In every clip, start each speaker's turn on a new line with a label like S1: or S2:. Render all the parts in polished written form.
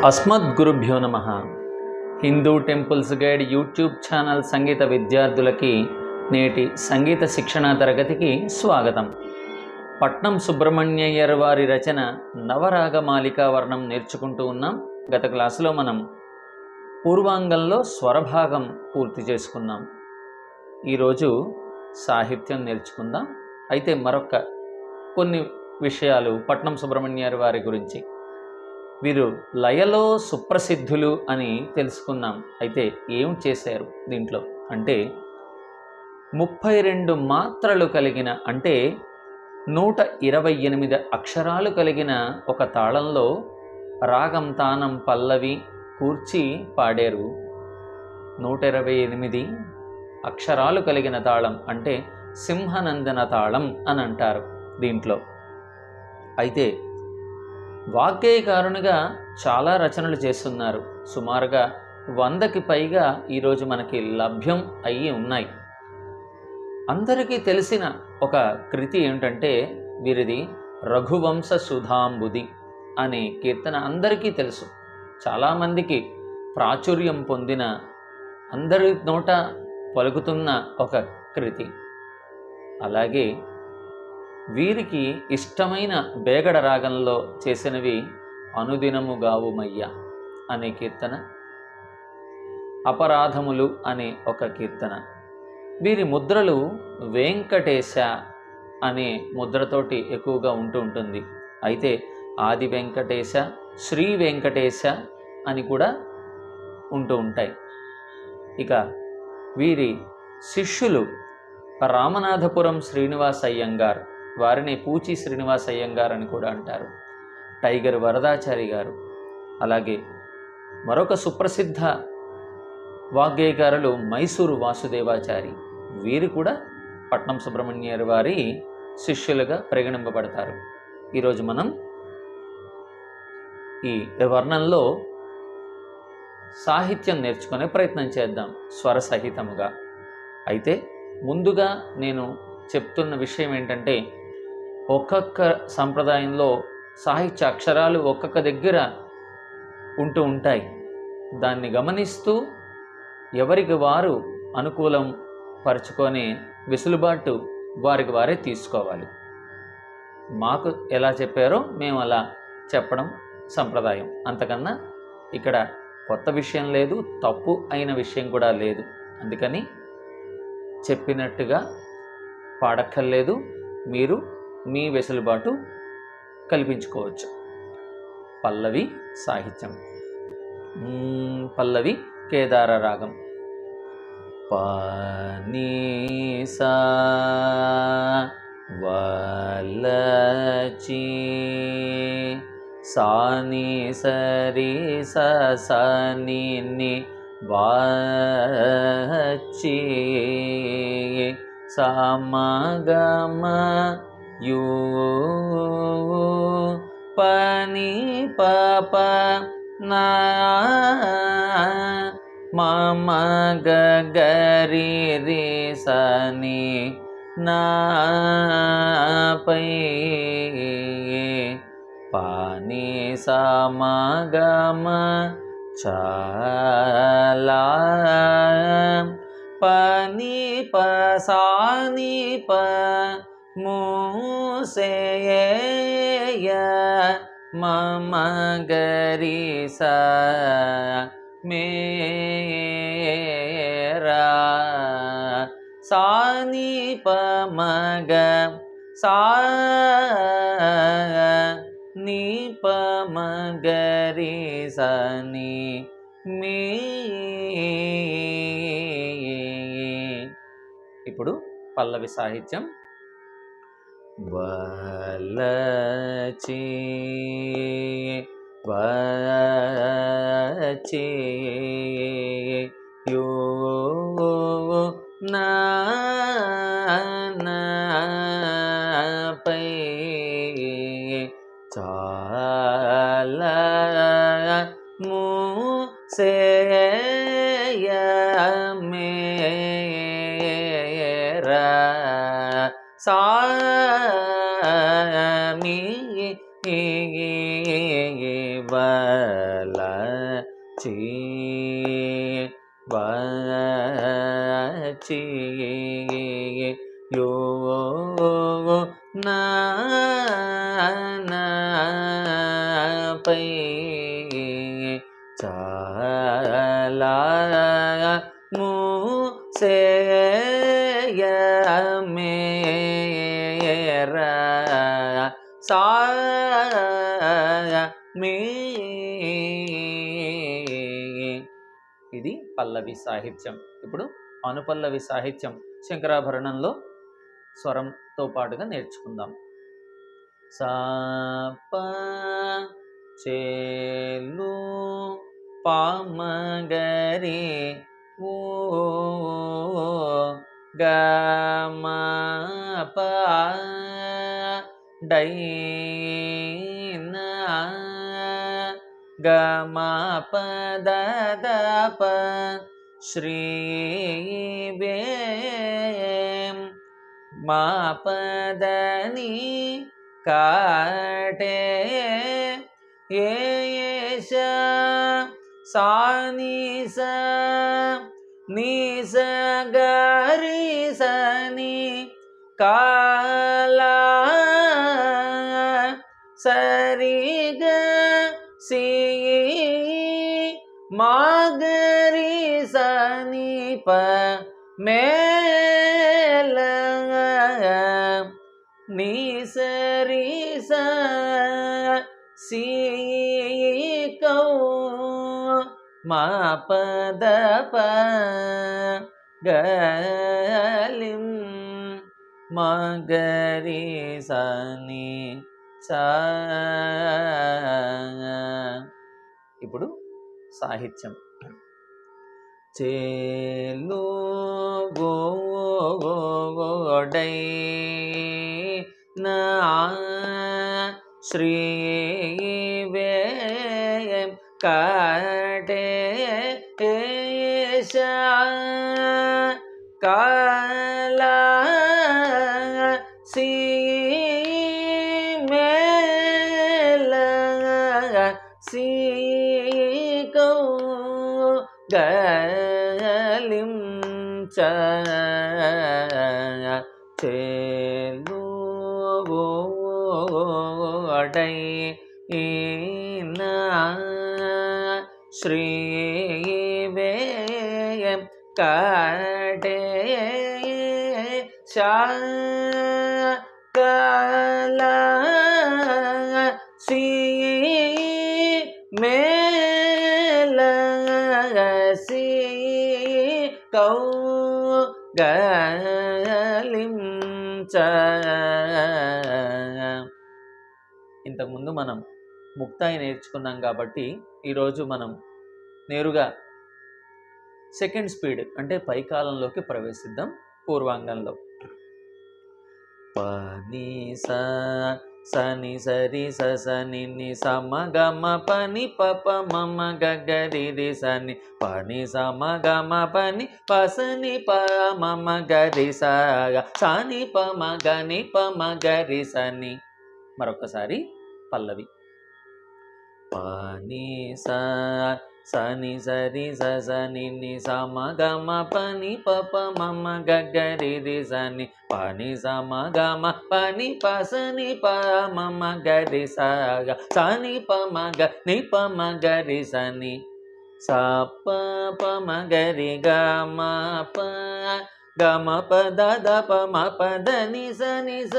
S1: అస్మద్గురుభ్యో నమః. Hindu temples guide YouTube channel సంగీత విద్యార్థులకి నేటి సంగీత శిక్షణా తరగతికి స్వాగతం. పట్నం సుబ్రహ్మణ్యయ్యర్ వారి రచన నవరాగమాలికా వర్ణం నేర్చుకుంటూ ఉన్నాం. గత క్లాసులో మనం పూర్వాంగంలో స్వరభాగం పూర్తి చేసుకున్నాం. ఈరోజు సాహిత్యం నేర్చుకుందాం. అయితే మరొక కొన్ని విషయాలు పట్నం సుబ్రహ్మణ్యయ్యర్ వారి గురించి. వీరు లయలో సుప్రసిద్ధులు అని తెలుసుకున్నాం. అయితే ఏం చేశారు దీంట్లో అంటే 32 మాత్రలు కలిగిన అంటే 128 అక్షరాలు కలిగిన ఒక తాళంలో రాగం తానం పల్లవి కూర్చి పాడారు. 128 అక్షరాలు కలిగిన తాళం అంటే సింహనందన తాళం అని అంటారు దీంట్లో. అయితే వాగ్గేయకారునిగా చాలా రచనలు చేస్తున్నారు. సుమారుగా 100కి పైగా ఈరోజు మనకి లభ్యం అయ్యి ఉన్నాయి. అందరికీ తెలిసిన ఒక కృతి ఏమిటంటే వీరిది రఘువంశ సుధాంబుది అనే కీర్తన అందరికీ తెలుసు. చాలామందికి ప్రాచుర్యం పొందిన, అందరి నోట పలుకుతున్న ఒక కృతి. అలాగే వీరికి ఇష్టమైన బేగడ రాగంలో చేసినవి అనుదినము గావుమయ్య అనే కీర్తన, అపరాధములు అనే ఒక కీర్తన. వీరి ముద్రలు వెంకటేశ అనే ముద్రతోటి ఎక్కువగా ఉంటుంది. అయితే ఆది వెంకటేశ, శ్రీ వెంకటేశ అని కూడా ఉంటాయి. ఇక వీరి శిష్యులు రామనాథపురం శ్రీనివాస అయ్యంగార్, వారిని పూచి శ్రీనివాస అయ్యంగార్ అని కూడా అంటారు. టైగర్ వరదాచారి గారు, అలాగే మరొక సుప్రసిద్ధ వాగ్గేయకారులు మైసూరు వాసుదేవాచారి. వీరు కూడా పట్నం సుబ్రహ్మణ్యయ్యర్ వారి శిష్యులుగా పరిగణింపబడతారు. ఈరోజు మనం ఈ వర్ణంలో సాహిత్యం నేర్చుకునే ప్రయత్నం చేద్దాం స్వర సహితముగా. అయితే ముందుగా నేను చెప్తున్న విషయం ఏంటంటే, ఒక్కొక్క సంప్రదాయంలో సాహిత్య అక్షరాలు ఒక్కొక్క దగ్గర ఉంటాయి. దాన్ని గమనిస్తూ ఎవరికి వారు అనుకూలం పరుచుకొని వెసులుబాటు వారికి వారే తీసుకోవాలి. మాకు ఎలా చెప్పారో మేము అలా చెప్పడం సంప్రదాయం. అంతకన్నా ఇక్కడ కొత్త విషయం లేదు, తప్పు అయిన విషయం కూడా లేదు. అందుకని చెప్పినట్టుగా పాడక్కర్లేదు, మీరు మీ వెసులుబాటు కల్పించుకోవచ్చు. పల్లవి సాహిత్యం. పల్లవి కేదార రాగం. పానీసా వలచి సాని సరి సని వాచి సమగమ యూ పని పప నా మమ గరి రి సని నా పై పాని సమగమ చలా పని పసాని ప మూసేయ మమ గరి స మేరా సాని ప మగ సా ని ప మగరి సని మే. ఇప్పుడు పల్లవి సాహిత్యం. వలచి వచ్చి యో నా పై చాలా మూసేయ మేరా సామి వలచి వలచి వచ్చి యో నాపై చాలా మూసేయమేరా సాయమే. ఇది పల్లవి సాహిత్యం. ఇప్పుడు అనుపల్లవి సాహిత్యం శంకరాభరణంలో స్వరంతో పాటుగా నేర్చుకుందాం. సాప చేలు పామగరి ఓ గమ డైనా గమ పదదప శ్రీ వేం మా పదని కాటే ఏష సానిస నిస గరి సని కాల సరిగ సి మాగరి సని ప మేల ని సరి స సి కౌ మా పద ప గలిం మగరి సని చ. ఇప్పుడు సాహిత్యం. చేలు గోడై నా శ్రీ వేం కాటే ఏష కాల సి మేల సి కౌ గలిం చ. చేలు గోడై నా శ్రీ వేం కాటే కాల సి మేల సి కౌ గలిం చ. ఇంతకుముందు మనం ముక్తాయి నేర్చుకున్నాం కాబట్టి ఈరోజు మనం నేరుగా సెకండ్ స్పీడ్ అంటే పైకాలంలోకి ప్రవేశిద్దాం. పూర్వాంగంలో పని సని సరి సని ని సమగమ పని పప మమ గగరి రి సని పని సమగమ పని పసని ప మమ గరి సని ప మగని ప మగరి సని. మరొకసారి పల్లవి. పని సని సరి సని ని సమగమ పని పప మమ గగరి రి సని పని సమగమ పని పసని ప మమ గరి సని ప మగ ని ప మగరి సని స ప ప మగరి గమ ప గమ పద ద ప మ పద ని సని స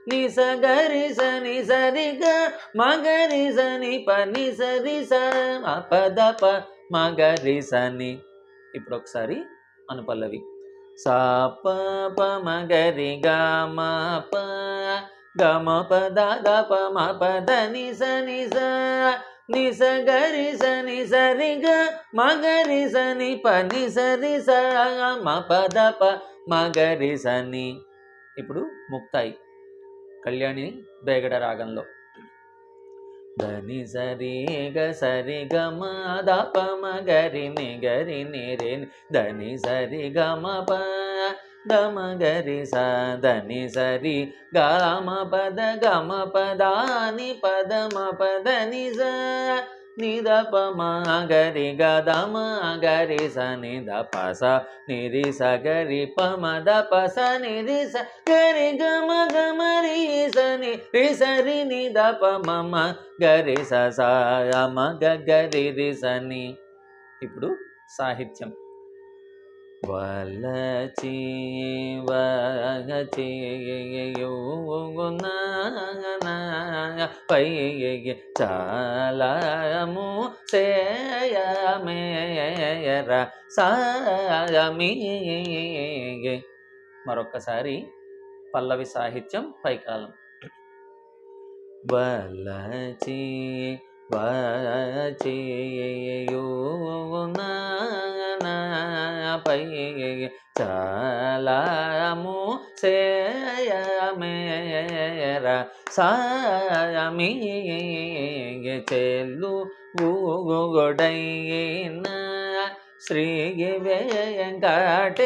S1: ని స గరి సని సరి గ మగరి సని ప ని సరి స మ పద ప మగరి సని. ఇప్పుడు ఒకసారి అనుపల్లవి. స ప ప మగరి గ మ ప గమ పద ద ప మ పద ని సని స ని స గరి సని సరి గ మగరి సని ప ని సరి స మ పద ప మగరి సని. ఇప్పుడు ముక్తాయి కళ్యాణి బేగడ రాగంలో ధని సరి గ మ ద ప మ గరి ని రే ధని సరి గ మ ప దమగరి సదని సరి గమ పదాని పదమ పదని స నిద పమగరి గదమ గరి స నిద పస నిరి స గరి పమద పస నిరి స గరి గమ గమ రి స ని సరి నిద పమమ గరి స స గమ గరి రి స ని. ఇప్పుడు సాహిత్యం. వలచి పై చాలము సేయమేర సాయమి. మరొక్కసారి పల్లవి సాహిత్యం పైకాలం. వలచి పై చాలము సేయమేర సాయమి. చెల్లు గొడైన శ్రీ వెంకటేశ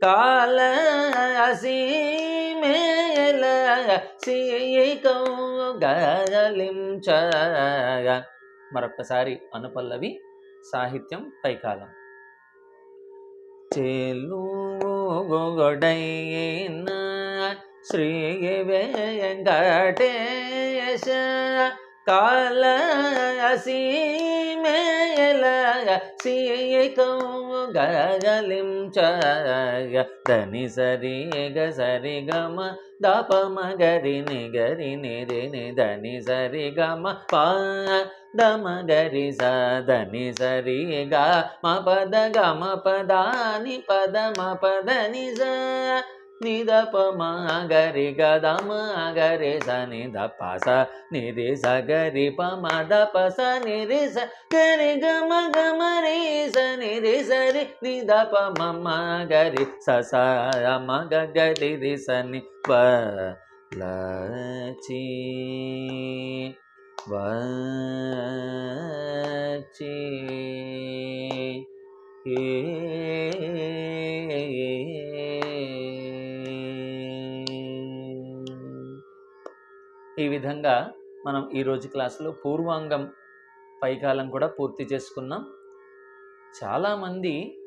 S1: కాళసీమేల సీకౌ గలించ. మరొక్కసారి అనుపల్లవి సాహిత్యం పైకాలం. చెలుగొడైన శ్రీ వెంకటేశ కాళసీమేల సీకౌ గలించ. దని సరి గ సరి గమ దప మగరి ని గరి నిరి ని దని సరి గమ ప దమ గరి స దని సరి గ మ పద గమ పదాని పదమ పదని స నిద పమ గరి గదమ గరి స నిద పస నిరి స గరి పమ ద పస నిరి స గరి గమ గమ రి స నిరి సరి నిద పమ గరి స స మ గరి రి స ని. వలచి వచ్చి ఈ విధంగా మనం ఈరోజు క్లాసులో పూర్వాంగం పైకాలం కూడా పూర్తి చేసుకున్నాం. చాలామంది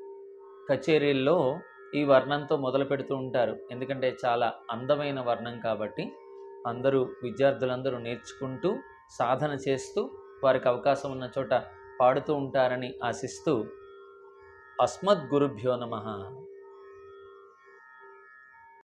S1: కచేరీల్లో ఈ వర్ణంతో మొదలు పెడుతూ ఉంటారు. ఎందుకంటే చాలా అందమైన వర్ణం కాబట్టి విద్యార్థులందరూ నేర్చుకుంటూ సాధన చేస్తూ వారికి అవకాశం ఉన్న చోట పాడుతూ ఉంటారని ఆశిస్తూ అస్మద్గురుభ్యో నమః.